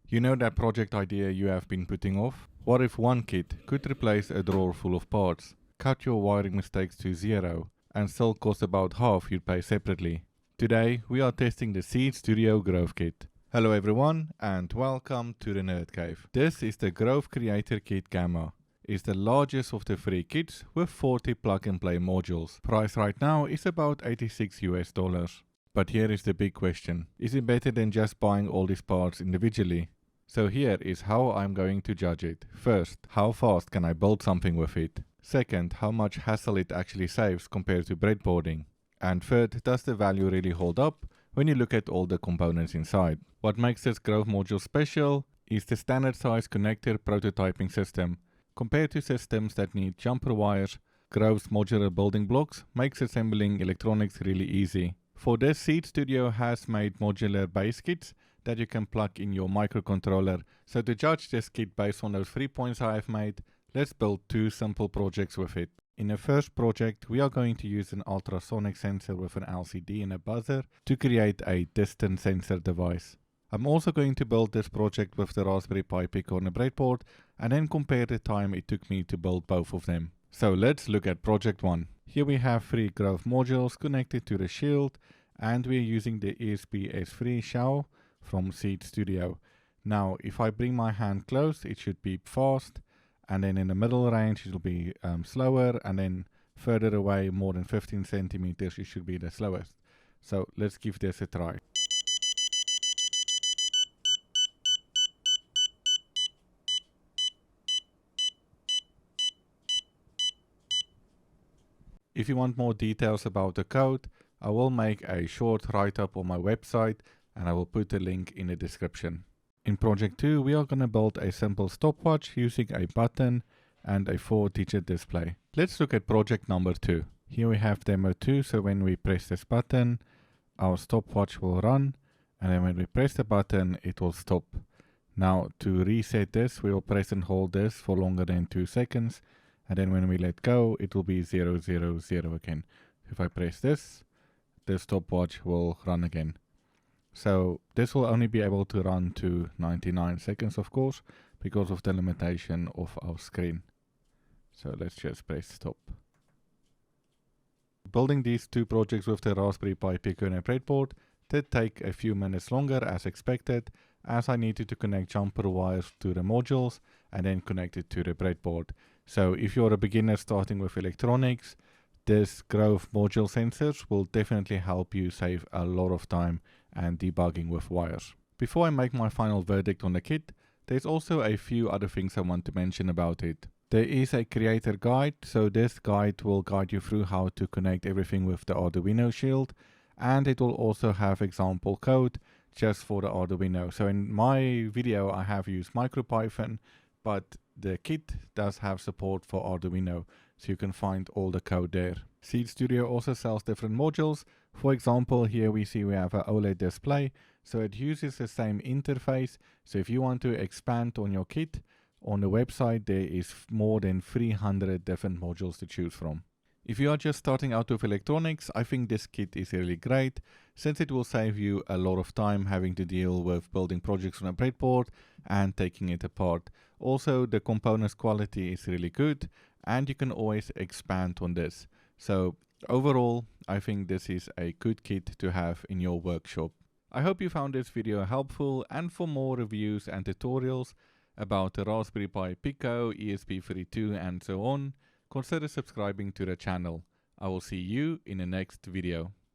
You know that project idea you have been putting off? What if one kit could replace a drawer full of parts, cut your wiring mistakes to zero, and still cost about half you'd pay separately? Today we are testing the Seeed Studio Grove Kit. Hello everyone and welcome to the Nerd Cave. This is the Grove Creator Kit Gamma. It's the largest of the three kits with 40 plug and play modules. Price right now is about $86 US. But here is the big question. Is it better than just buying all these parts individually? So here is how I'm going to judge it. First, how fast can I build something with it? Second, how much hassle it actually saves compared to breadboarding? And third, does the value really hold up when you look at all the components inside? What makes this Grove module special is the standard size connector prototyping system. Compared to systems that need jumper wires, Grove's modular building blocks makes assembling electronics really easy. For this, Seeed Studio has made modular base kits that you can plug in your microcontroller. So to judge this kit based on those 3 points I have made, let's build two simple projects with it. In the first project, we are going to use an ultrasonic sensor with an LCD and a buzzer to create a distance sensor device. I'm also going to build this project with the Raspberry Pi Pico on a breadboard and then compare the time it took me to build both of them. So let's look at project 1. Here we have 3 Grove modules connected to the shield, and we're using the ESP-S3 shell from Seeed Studio. Now if I bring my hand close, it should beep fast, and then in the middle range it will be slower, and then further away, more than 15 centimeters, it should be the slowest. So let's give this a try. If you want more details about the code, I will make a short write-up on my website and I will put the link in the description. In project 2, we are going to build a simple stopwatch using a button and a 4-digit display. Let's look at project number 2. Here we have demo 2, so when we press this button, our stopwatch will run, and then when we press the button, it will stop. Now to reset this, we will press and hold this for longer than 2 seconds. And then when we let go, it will be 000 again. If I press this, the stopwatch will run again. So this will only be able to run to 99 seconds, of course, because of the limitation of our screen. So let's just press stop. Building these two projects with the Raspberry Pi Pico and a breadboard did take a few minutes longer as expected, as I needed to connect jumper wires to the modules and then connect it to the breadboard. So if you're a beginner starting with electronics, this Grove module sensors will definitely help you save a lot of time and debugging with wires. Before I make my final verdict on the kit, there's also a few other things I want to mention about it. There is a creator guide, so this guide will guide you through how to connect everything with the Arduino shield, and it will also have example code just for the Arduino. So in my video I have used MicroPython, but the kit does have support for Arduino, so you can find all the code there. Seeed Studio also sells different modules. For example, here we see we have an OLED display, so it uses the same interface. So if you want to expand on your kit, on the website there is more than 300 different modules to choose from. If you are just starting out with electronics, I think this kit is really great, since it will save you a lot of time having to deal with building projects on a breadboard and taking it apart. Also, the components quality is really good, and you can always expand on this. So overall, I think this is a good kit to have in your workshop. I hope you found this video helpful, and for more reviews and tutorials about the Raspberry Pi Pico, ESP32 and so on, consider subscribing to the channel. I will see you in the next video.